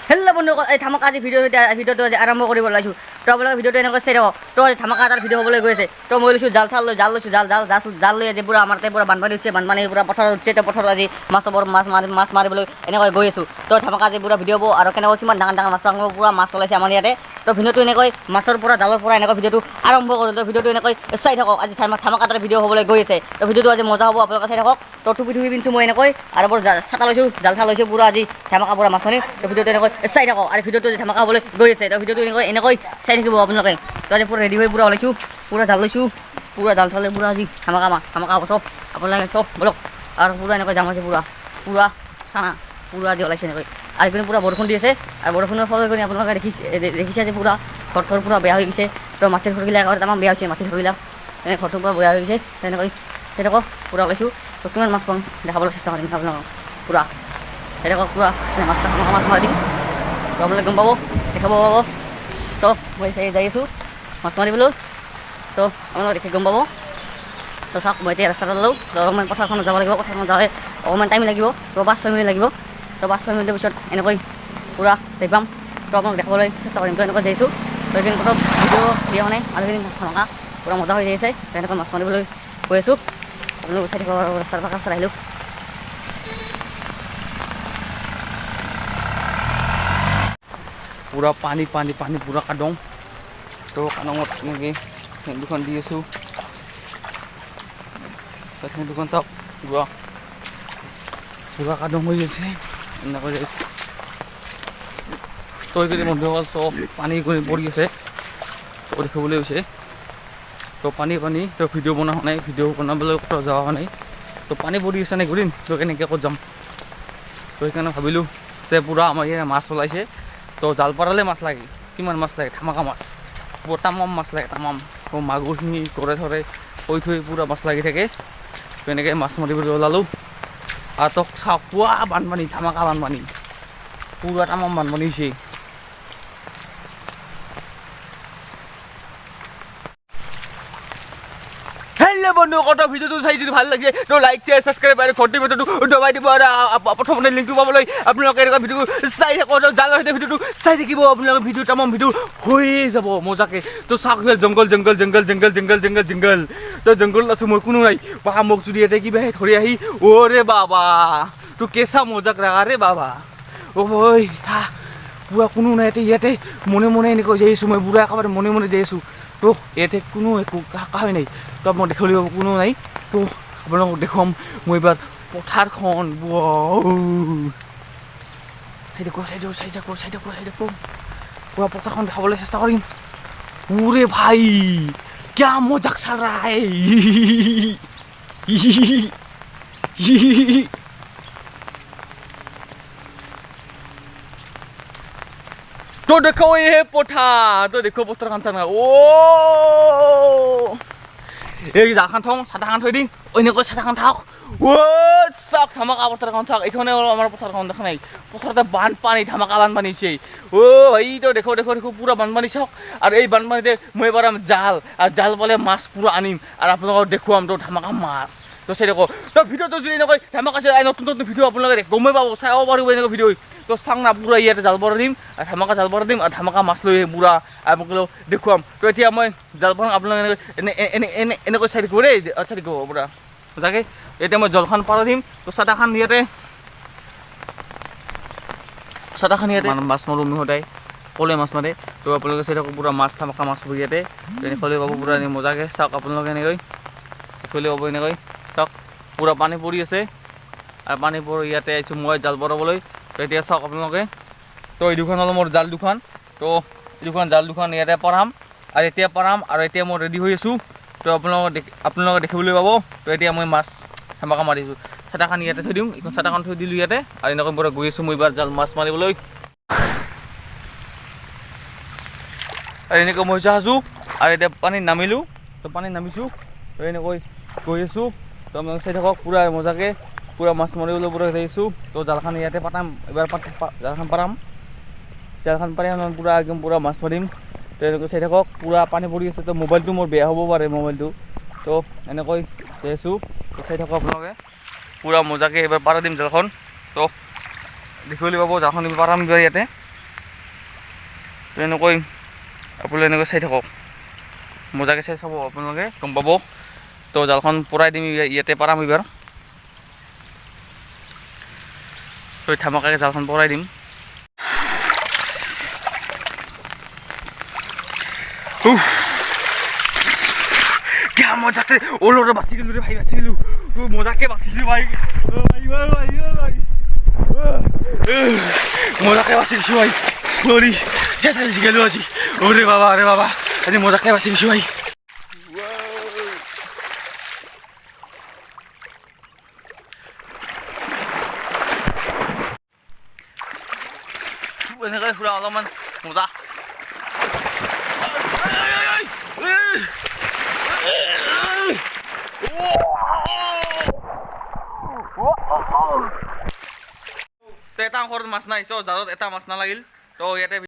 hello' বন্ধু এই ধামাকা আজি ভিডিঅ'টো আজি আৰম্ভ কৰিব ওলাইছোঁ তো আপোনালোকে ভিডিঅ'টো এনেকৈ চাই থাকক তো আজি ধামাকা এটাৰ ভিডিঅ' হ'বলৈ গৈ আছে তো মই লৈছোঁ জাল লৈছোঁ জাল লৈ আজি পূৰা আমাৰ তাতে পূৰা বানপানী উঠিছে বানপানী পূৰা পথাৰত উঠিছে তো পথাৰত আজি মাছ মাৰিবলৈ এনেকৈ গৈ আছোঁ তো ধামাকা আজি পূৰা ভিডিঅ' হ'ব আৰু কেনেকৈ কিমান ডাঙৰ মাছ পাওঁ পূৰা মাছ ওলাইছে আমাৰ ইয়াতে তো ভিডিঅ'টো এনেকৈ মাছৰ পৰা জালৰ পৰা এনেকৈ ভিডিঅ'টো আৰম্ভ কৰোঁ তো ভিডিঅ'টো এনেকৈ চাই থাকক আজি ধামাকা এটাৰ ভিডিঅ' হ'বলৈ গৈ আছে তো ভিডিঅ'টো আজি মজা হ'ব আপোনালোকে চাই থাকক তো টুপি পিন্ধিছোঁ মই এনেকৈ আৰু বৰ ছাতা লৈছোঁ জাল লৈছোঁ পূৰা আজি ধামাকা পূৰা মাছ মাৰি তো ভিডিঅ'টো এনেকৈ চাই থাকক আৰু ভিডিঅ'টো আজি ধামাকা হ'বলৈ গৈ আছে তো ভিডিঅ'টো এনেকৈ চাই থাকিব আপোনালোকে তো আজি পূৰা ৰেডি হৈ পূৰা ওলাইছোঁ পূৰা জাল লৈছোঁ পূৰা জাল থ'লে পূৰা আজি ধামাকা হ'ব চব আপোনালোকে চব বলক আৰু পূৰা এনেকৈ জাম আছে পূৰা চানা পূৰা আজি ওলাইছে এনেকৈ আৰু এইপিনে পূৰা বৰষুণ দি আছে আৰু বৰষুণৰ ফলত কৰি আপোনালোকে দেখিছে যে পূৰা ঘৰ পূৰা বেয়া হৈ গৈছে তো মাটিৰ ঘৰবিলাক আগত আমাৰ বেয়া হৈছে মাটিৰ ঘৰবিলাক এনে ঘৰটো পূৰা বেয়া হৈ গৈছে তেনেকৈ চাই থাকক পূৰা ওলাইছোঁ তো কিমান মাছ পাওঁ দেখাবলৈ চেষ্টা কৰিম আপোনালোকক পূৰা চাই থাকক পূৰা মাছ মাৰি দিম তো আপোনালোকে গম পাব দেখাব পাব চব মই যাই আছোঁ মাছ মাৰিবলৈ তো আপোনালোকে দেখি গম পাব তো চাওক মই এতিয়া ৰাস্তাত লওঁ তো অলপমান পথাৰখনত যাব লাগিব পথাৰখনত যাওঁতে অকণমান টাইম লাগিব তো 5-6 মিনিট লাগিব তো 5-6 মিনিটৰ পিছত এনেকৈ পূৰা যাই পাম তো আপোনালোক দেখাবলৈ চেষ্টা কৰিম তো এনেকৈ যাইছোঁ তো এইখিনি পথাৰত ভিডিঅ' দিয়া হোৱা নাই আৰু এইখিনি ধামাকা পূৰা মজা হৈ যাইছে তো এনেকৈ মাছ মাৰিবলৈ গৈ আছোঁ আপোনালোক চাই থাকিব ৰাস্তাৰ পৰা ৰাস্তাত আহিলোঁ पूरा पानी पूरा कादों तो कादोंत এনেকৈ দুখন দি আছোঁ দুখন চাওক পুৰা কাদং হৈ আছে এনেকৈ তো এইখিনি বন্ধুসকল চব পানী কৰি পৰি আছে তো দেখিবলৈ হৈছে তো পানী তো ভিডিঅ' বনোৱা নাই ভিডিঅ' বনাবলৈ ক'ত যোৱা হোৱা নাই তো পানী পৰি আছে নাই ঘূৰিম তো কেনেকৈ ক'ত যাম তো সেইকাৰণে ভাবিলোঁ যে পূৰা আমাৰ ইয়াত মাছ ওলাইছে তো জাল পাৰালে মাছ লাগে কিমান মাছ লাগে ধামাকা মাছ পূৰা তামাম মাছ লাগে তামাম তো মাগুৰখিনি ঘৰে থৈ পূৰা মাছ লাগি থাকে তো এনেকৈ মাছ মাৰিবলৈ ওলালোঁ আৰু তো চাওক পুৱা বানপানী ধামাকা বানপানী পূৰা তামাম বানপানী হৈছে বন্ধু কত ভিডিঅ'টো চাই যদি ভাল লাগিছে তো লাইক শ্বেয়াৰ ছাবস্ক্ৰাইব আৰু ঘণ্টি ভিডিঅ'টো দবাই দিব আৰু প্ৰথমতে লিংকটো পাবলৈ আপোনালোকে এনেকুৱা ভিডিঅ' চাই থাকক জালৰ সৈতে ভিডিঅ'টো চাই থাকিব আপোনালোকে ভিডিঅ' তামাম ভিডিঅ' হৈয়ে যাব মজাকৈ তো চাওক জংগল তো জংগলত আছোঁ মই কোনো নাই বা মোক যদি ইয়াতে কিবা ধৰি আহি অ'ৰে বাবা তো কেঁচা মজাক ৰাখা ৰে বাবা ঐ পুৰা কোনো নাই ইয়াতে মনে এনেকৈ যাই আছোঁ মই বুঢ়া একেবাৰে মনে যাই আছোঁ তো ইয়াতে কোনো একো কাহাই নাই তো আপোনাক দেখাবলৈ কোনো নাই তো আপোনালোকক দেখুৱাম মই এইবাৰ পথাৰখন চাই পুৰা পথাৰখন দেখাবলৈ চেষ্টা কৰিম ওৰে ভাই क्या मजाक चल रहा है तो देखो ये पठार तो देखो पत्थर खान sana ओ এই জাখান থং ছাতাখান থৈ দিম অন্যকৈ ছাতাখান থাকক চাওক ধামাকা পথাৰখন চাওক এইখনে আমাৰ পথাৰখন দেখা নাই পথাৰতে বানপানী ধামাকা বানপানী হৈছে এইটো দেখো পুৰা বানপানী চাওক আৰু এই বানপানীতে মই এবাৰ জাল আৰু জাল পালে মাছ পুৰা আনিম আৰু আপোনালোকক দেখুৱাম তো ধামাকা মাছ তো চাই দেখো তো ভিডিঅ'টো যদি এনেকৈ ধামাকা চাই নতুন ভিডিঅ' আপোনালোকে গমেই পাব চাব পাৰিব এনেকৈ ভিডিঅ' তো চাং না পুৰা ইয়াতে জাল বৰাই দিম আৰু ধামাকা জাল বৰাই দিম আৰু ধামাকা মাছ লৈ আহি পুৰা আপোনালোকক দেখুৱাম তো এতিয়া মই জাল বৰাম আপোনালোকে এনেকৈ চাই থাকিব দেই চাই থাকিব পুৰা সঁচাকৈ এতিয়া মই জলখন পাৰা দিম তো চাটাখান ইয়াতে মাছ মাৰোঁ আমি সদায় ক'লে মাছ মাৰে তো আপোনালোকে চাই থাকক পুৰা মাছ ধামাকা মাছ পৰি ইয়াতে দেখুৱালে পাব পুৰা মজাকৈ চাওক আপোনালোকে এনেকৈ দেখুৱালে পাব এনেকৈ চাওক পুৰা পানী পৰি আছে আৰু পানী পৰি ইয়াতে আহিছোঁ মই জাল বৰাবলৈ তো এতিয়া চাওক আপোনালোকে তো এই দুখন হ'ল মোৰ জাল দুখন তো এই দুখন জাল দুখন ইয়াতে পৰাম আৰু এতিয়া পৰাম আৰু এতিয়া মই ৰেডি হৈ আছোঁ তো আপোনালোকে দেখিবলৈ পাব তো এতিয়া মই মাছ ধামাকা মাৰিছোঁ ছাটাখান ইয়াতে থৈ দিওঁ এইখন ছাটাখান থৈ দিলোঁ ইয়াতে আৰু এনেকৈ পৰা গৈ আছোঁ মই এইবাৰ জাল মাছ মাৰিবলৈ আৰু এনেকৈ মই আছোঁ আৰু এতিয়া পানীত নামিলোঁ তো পানীত নামিছোঁ তো এনেকৈ গৈ আছোঁ তো আপোনালোকে চাই থাকক পুৰা মজাকৈ পুৰা মাছ মাৰিবলৈ পুৰা যাইছোঁ তো জালখন ইয়াতে পাতাম এবাৰ জালখন পাৰি আমি পুৰা একদম পুৰা মাছ মাৰিম তো এনেকৈ চাই থাকক পুৰা পানী পৰি আছে তো মোবাইলটো মোৰ বেয়া হ'ব পাৰে মোবাইলটো তো এনেকৈ চাইছোঁ তো চাই থাকক আপোনালোকে পুৰা মজাকৈ এবাৰ পাৰা দিম জালখন তো দেখিবলৈ পাব জালখন পাৰাম ইয়াতে তো এনেকৈ আপোনালোকে এনেকৈ চাই থাকক মজাকৈ চাই চাব আপোনালোকে গম পাব তো জালখন পৰাই দিম ইয়াতে পাৰাম এইবাৰ তো ধামাকাকৈ জালখন পৰাই দিম क्या मजा से ओलो रे बासी गेलु रे भाई बासी गेलु तो मजा के बासी गेलु भाई मजा के बासी गेलु भाई सॉरी से से गेलु আজি ओरे बाबा আজি मजा के बासी गेलु भाई এনেকৈ ফুৰা অলপমান মজা এটা ঘৰত মাছ নাই জালত এটা মাছ নালাগিল তো ইয়াতে